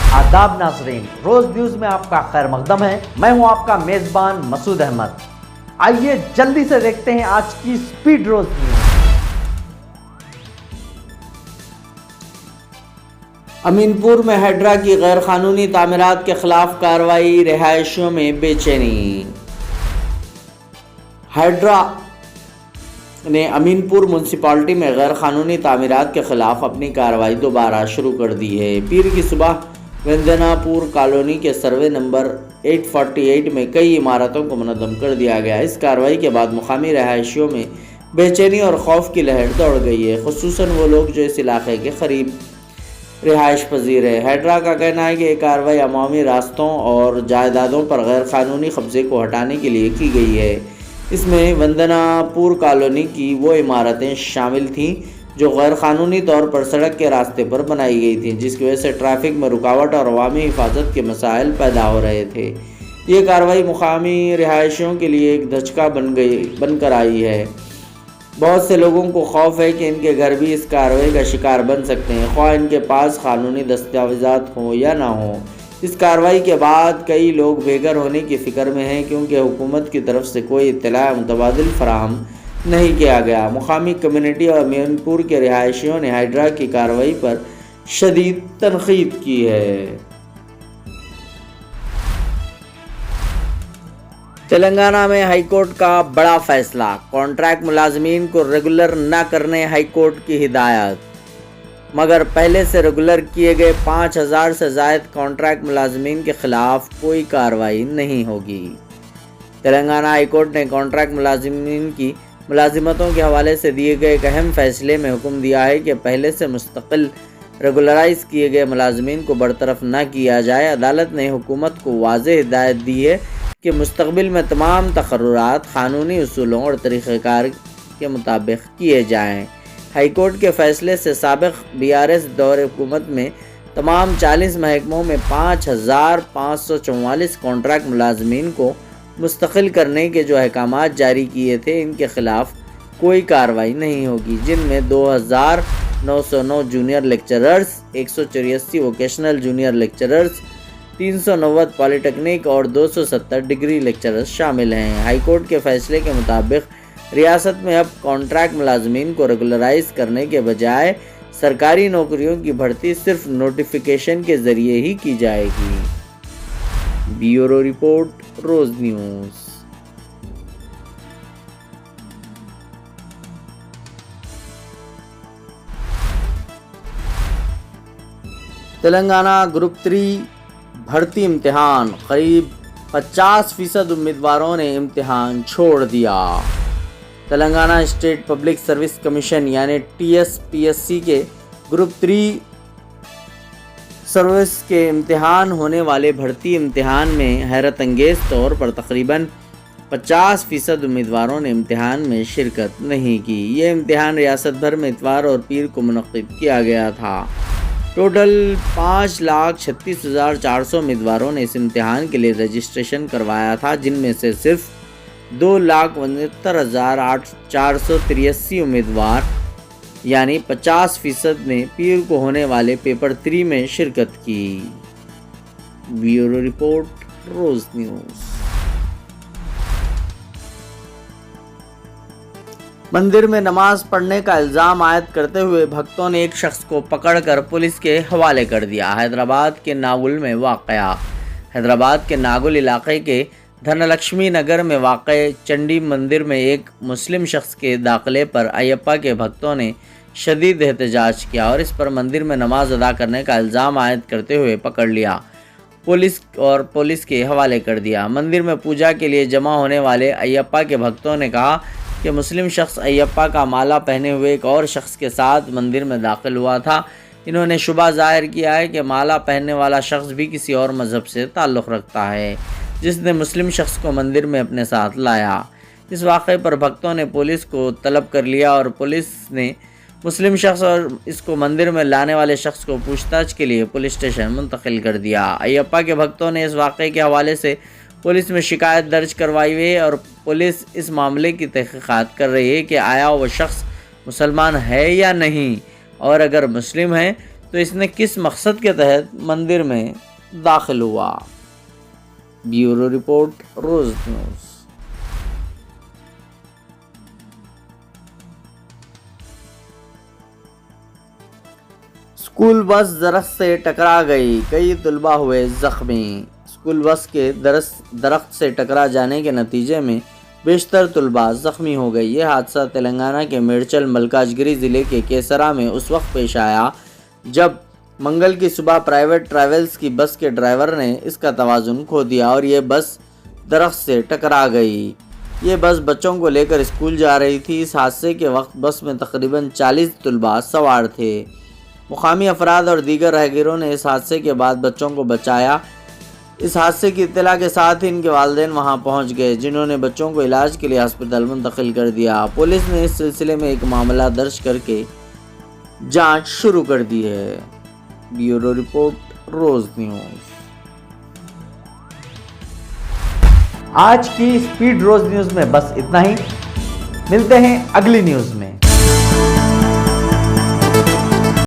आदाब नाजरीन, रोज न्यूज में आपका खैर मकदम है। मैं हूं आपका मेजबान मसूद अहमद। आइए जल्दी से देखते हैं आज की स्पीड रोज न्यूज। अमीनपुर में हाइड्रा की गैर कानूनी तामीरात के खिलाफ कार्रवाई, रिहायशियों में बेचैनी। हाइड्रा ने अमीनपुर म्यूनसिपालिटी में गैर कानूनी तामीरात के खिलाफ अपनी कार्रवाई दोबारा शुरू कर दी है। पीर की सुबह वंदनापुर कॉलोनी के सर्वे नंबर 848 में कई इमारतों को मुनद्दम कर दिया गया। इस कार्रवाई के बाद मुकामी रहायशियों में बेचैनी और खौफ की लहर दौड़ गई है, खुसूसन वो लोग जो इस इलाके के करीब रिहाइश पजीर है। हाइड्रा का कहना है कि ये कार्रवाई अवामी रास्तों और जायदादों पर गैर कानूनी कब्जे को हटाने के लिए की गई है। इसमें वंदनापुर कॉलोनी की वो इमारतें शामिल थीं जो गैर कानूनी तौर पर सड़क के रास्ते पर बनाई गई थीं, जिसकी वजह से ट्रैफिक में रुकावट और अवामी हिफाजत के मसाइल पैदा हो रहे थे। ये कार्रवाई मुकामी रिहायशियों के लिए एक धचका बनकर आई है। बहुत से लोगों को खौफ है कि इनके घर भी इस कार्रवाई का शिकार बन सकते हैं, ख्वाह इनके पास कानूनी दस्तावेज़ात हों या ना हों। इस कार्रवाई के बाद कई लोग बेघर होने की फ़िक्र में हैं, क्योंकि हुकूमत की तरफ से कोई इत्तला मुतबादिल फराहम नहीं किया गया। मुकामी कम्युनिटी और अमीनपुर के रिहायशियों ने हाइड्रा की कार्रवाई पर शदीद तनकीद की है। तेलंगाना में हाईकोर्ट का बड़ा फैसला, कॉन्ट्रैक्ट मुलाजमीन को रेगुलर न करने हाईकोर्ट की हिदायत। मगर पहले से रेगुलर किए गए 5000 से ज़ायद कॉन्ट्रैक्ट मुलाजमीन के खिलाफ कोई कार्रवाई नहीं होगी। तेलंगाना हाईकोर्ट ने कॉन्ट्रैक्ट मुलाजमीन की मुलाजिमतों के हवाले से दिए गए एक अहम फैसले में हुक्म दिया है कि पहले से मुस्तकिल रेगुलराइज किए गए मुलाजमीन को बरतरफ न किया जाए। अदालत ने हुकूमत को वाज़ेह हिदायत दी है कि मुस्तकबिल में तमाम तकर्रुरात कानूनी उसूलों और तरीक़ेकार के मुताबिक किए जाएँ। हाईकोर्ट के फैसले से साबिक़ BRS दौर हुकूमत में तमाम 40 महकमों में 5544 कॉन्ट्रैक्ट मुलाजमीन को मुस्तकिल करने के जो अहकामात जारी किए थे, इनके ख़िलाफ़ कोई कार्रवाई नहीं होगी, जिनमें 2909 junior lecturers, 184 vocational junior lecturers, 390 polytechnic और 270 डिग्री लेक्चरर्स शामिल हैं। हाईकोर्ट के फैसले के मुताबिक रियासत में अब कॉन्ट्रैक्ट मुलाजमीन को रेगुलराइज करने के बजाय सरकारी नौकरियों की भर्ती सिर्फ नोटिफिकेशन के ज़रिए ही की जाएगी। ब्यूरो रिपोर्ट, रोज न्यूज़। तेलंगाना ग्रुप 3 भर्ती इम्तिहान, करीब 50% उम्मीदवारों ने इम्तिहान छोड़ दिया। Telangana state public service commission यानी TSPSC के ग्रुप 3 सर्विस के इम्तिहान होने वाले भर्ती इम्तिहान में हैरत अंगेज़ तौर पर तकरीबन 50% उम्मीदवारों ने इम्तिहान में शिरकत नहीं की। ये इम्तिहान रियासत भर में इतवार और पीर को मुनक़्क़िद किया गया था। टोटल 5,36,400 उम्मीदवारों ने इस इम्तिहान के लिए रजिस्ट्रेशन करवाया था, जिनमें से सिर्फ 2,69,483 उम्मीदवार यानी 50% ने पीर को होने वाले पेपर 3 में शिरकत की। ब्यूरो रिपोर्ट, रोज न्यूज़। मंदिर में नमाज पढ़ने का इल्ज़ाम आयद करते हुए भक्तों ने एक शख्स को पकड़कर पुलिस के हवाले कर दिया। हैदराबाद के नागुल में वाक़या। हैदराबाद के नागुल इलाके के धनलक्ष्मी नगर में वाक़े चंडी मंदिर में एक मुस्लिम शख्स के दाखिले पर अयप्पा के भक्तों ने शदीद एहतजाज किया और इस पर मंदिर में नमाज अदा करने का इल्ज़ाम आयद करते हुए पकड़ लिया पुलिस के हवाले कर दिया। मंदिर में पूजा के लिए जमा होने वाले अयप्पा के भक्तों ने कहा कि मुस्लिम शख्स अयप्पा का माला पहने हुए एक और शख्स के साथ मंदिर में दाखिल हुआ था। इन्होंने शुबा ज़ाहिर किया है कि माला पहनने वाला शख्स भी किसी और मज़हब से ताल्लुक़ रखता है, जिसने मुस्लिम शख्स को मंदिर में अपने साथ लाया। इस वाक़े पर भक्तों ने पुलिस को तलब कर लिया और पुलिस ने मुस्लिम शख्स और इसको मंदिर में लाने वाले शख्स को पूछताछ के लिए पुलिस स्टेशन मुंतकिल कर दिया। अयप्पा के भक्तों ने इस वाक़े के हवाले से पुलिस में शिकायत दर्ज करवाई है और पुलिस इस मामले की तहक़ीक़ात कर रही है कि आया वो शख्स मुसलमान है या नहीं, और अगर मुस्लिम है تو اس نے کس مقصد کے تحت مندر میں داخل ہوا؟ بیورو رپورٹ، روز نیوز۔ اسکول بس درخت سے ٹکرا گئی، کئی طلباء ہوئے زخمی۔ اسکول بس کے درخت سے ٹکرا جانے کے نتیجے میں بیشتر طلباء زخمی ہو گئی۔ یہ حادثہ تلنگانہ کے میڈچل ملکاجگری ضلع کے کیسرا میں اس وقت پیش آیا جب منگل کی صبح پرائیویٹ ٹریولز کی بس کے ڈرائیور نے اس کا توازن کھو دیا اور یہ بس درخت سے ٹکرا گئی۔ یہ بس بچوں کو لے کر اسکول جا رہی تھی۔ اس حادثے کے وقت بس میں تقریباً 40 طلباء سوار تھے۔ مقامی افراد اور دیگر راہگیروں نے اس حادثے کے بعد بچوں کو بچایا۔ اس حادثے کی اطلاع کے ساتھ ہی ان کے والدین وہاں پہنچ گئے، جنہوں نے بچوں کو علاج کے لیے ہسپتال منتقل کر دیا۔ پولیس نے اس سلسلے میں ایک معاملہ درج کر کے جانچ شروع کر دی ہے۔ بیورو رپورٹ، روز نیوز۔ آج کی اسپیڈ روز نیوز میں بس اتنا ہی، ملتے ہیں اگلی نیوز میں۔